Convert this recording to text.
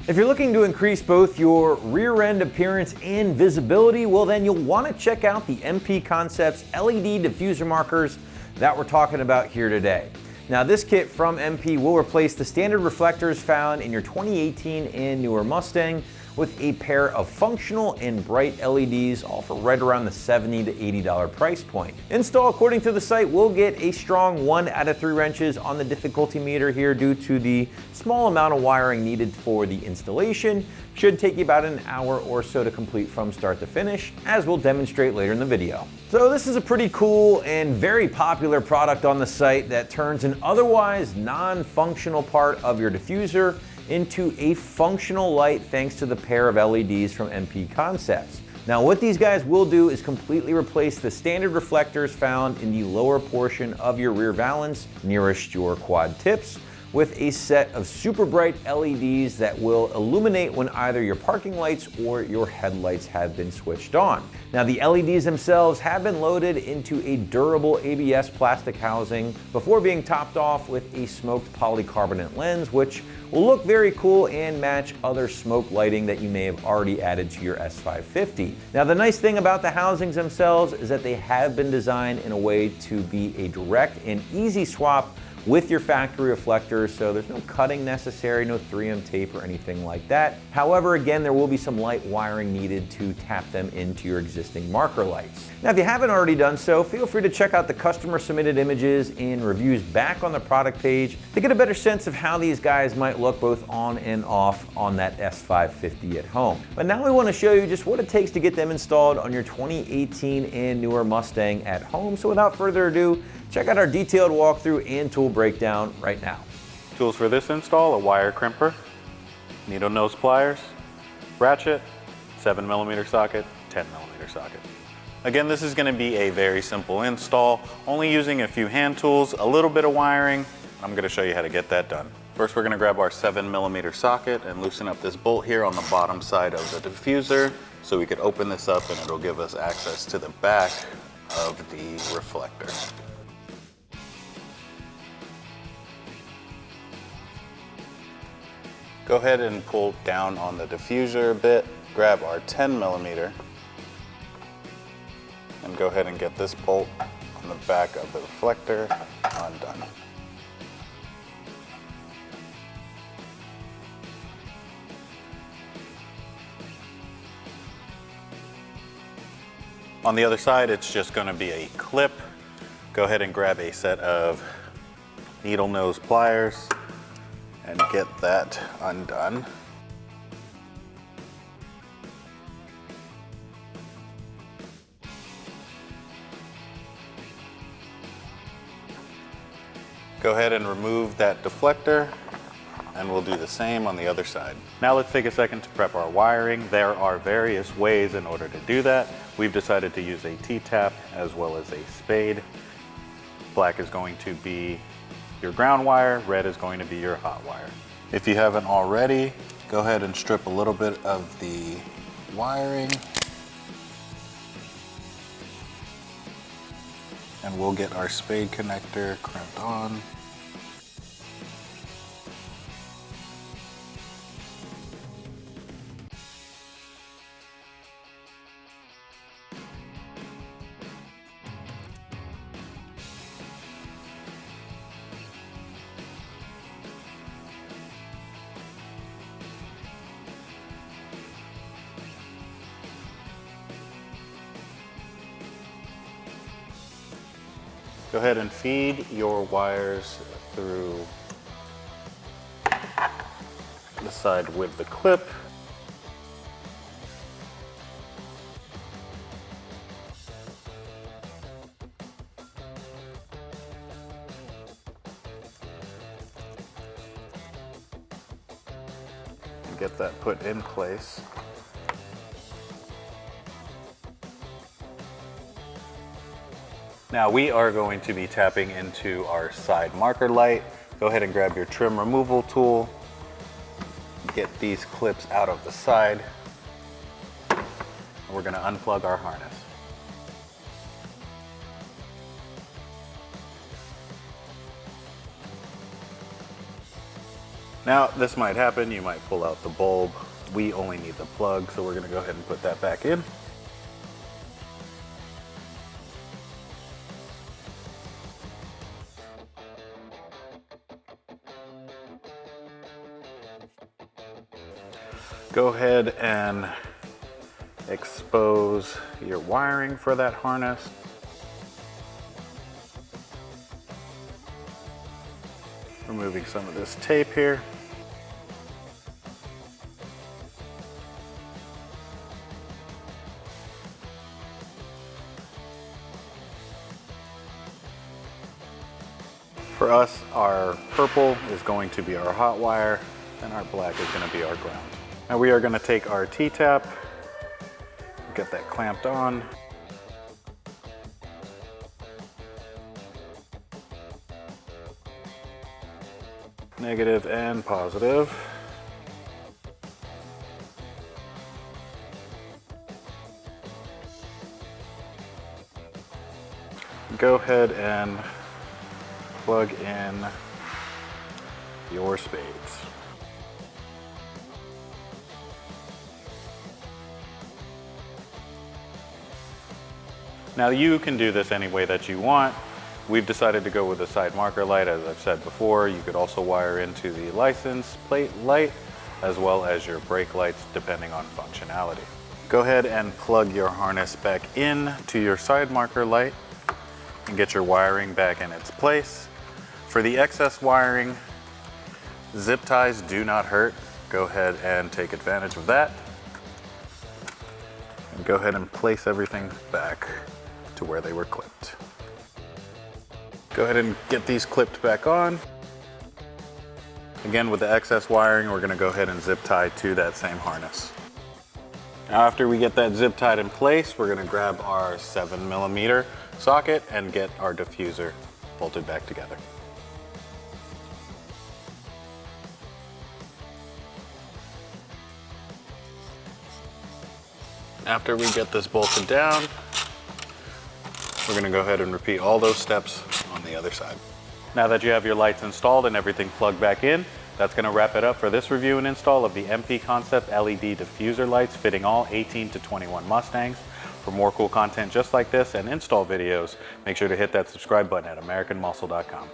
If you're looking to increase both your rear end appearance and visibility, well then you'll want to check out the MP Concepts LED diffuser markers that we're talking about here today. Now this kit from MP will replace the standard reflectors found in your 2018 and newer Mustang with a pair of functional and bright LEDs, all for right around the $70 to $80 price point. Install, according to the site, will get a strong 1 out of 3 wrenches on the difficulty meter here due to the small amount of wiring needed for the installation. Should take you about an hour or so to complete from start to finish, as we'll demonstrate later in the video. So this is a pretty cool and very popular product on the site that turns an otherwise non-functional part of your diffuser into a functional light thanks to the pair of LEDs from MP Concepts. Now what these guys will do is completely replace the standard reflectors found in the lower portion of your rear valance nearest your quad tips with a set of super bright LEDs that will illuminate when either your parking lights or your headlights have been switched on. Now the LEDs themselves have been loaded into a durable ABS plastic housing before being topped off with a smoked polycarbonate lens, which will look very cool and match other smoke lighting that you may have already added to your S550. Now the nice thing about the housings themselves is that they have been designed in a way to be a direct and easy swap with your factory reflectors, so there's no cutting necessary, no 3M tape or anything like that. However, again, there will be some light wiring needed to tap them into your existing marker lights. Now, if you haven't already done so, feel free to check out the customer submitted images and reviews back on the product page to get a better sense of how these guys might look both on and off on that S550 at home. But now we want to show you just what it takes to get them installed on your 2018 and newer Mustang at home. So without further ado, check out our detailed walkthrough and tool breakdown right now. Tools for this install: a wire crimper, needle nose pliers, ratchet, 7mm socket, 10mm socket. Again, this is going to be a very simple install, only using a few hand tools, a little bit of wiring. I'm going to show you how to get that done. First, we're going to grab our 7mm socket and loosen up this bolt here on the bottom side of the diffuser so we could open this up and it'll give us access to the back of the reflector. Go ahead and pull down on the diffuser a bit, grab our 10mm, and go ahead and get this bolt on the back of the reflector undone. On the other side, it's just going to be a clip. Go ahead and grab a set of needle nose pliers and get that undone. Go ahead and remove that deflector, and we'll do the same on the other side. Now let's take a second to prep our wiring. There are various ways in order to do that. We've decided to use a T-tap as well as a spade. Black is going to be your ground wire, red is going to be your hot wire. If you haven't already, go ahead and strip a little bit of the wiring, and we'll get our spade connector crimped on. Go ahead and feed your wires through the side with the clip. And get that put in place. Now we are going to be tapping into our side marker light. Go ahead and grab your trim removal tool. Get these clips out of the side. And we're going to unplug our harness. Now, this might happen. You might pull out the bulb. We only need the plug, so we're gonna go ahead and put that back in. Go ahead and expose your wiring for that harness. Removing some of this tape here. For us, our purple is going to be our hot wire, and our black is going to be our ground. Now we are going to take our T-tap, get that clamped on. Negative and positive. Go ahead and plug in your spades. Now you can do this any way that you want. We've decided to go with a side marker light, as I've said before. You could also wire into the license plate light, as well as your brake lights, depending on functionality. Go ahead and plug your harness back in to your side marker light and get your wiring back in its place. For the excess wiring, zip ties do not hurt. Go ahead and take advantage of that. And go ahead and place everything back to where they were clipped. Go ahead and get these clipped back on. Again, with the excess wiring, we're gonna go ahead and zip tie to that same harness. Now, after we get that zip tied in place, we're gonna grab our 7mm socket and get our diffuser bolted back together. After we get this bolted down, we're gonna go ahead and repeat all those steps on the other side. Now that you have your lights installed and everything plugged back in, that's gonna wrap it up for this review and install of the MP Concept LED diffuser lights fitting all 18 to 21 Mustangs. For more cool content just like this and install videos, make sure to hit that subscribe button at AmericanMuscle.com.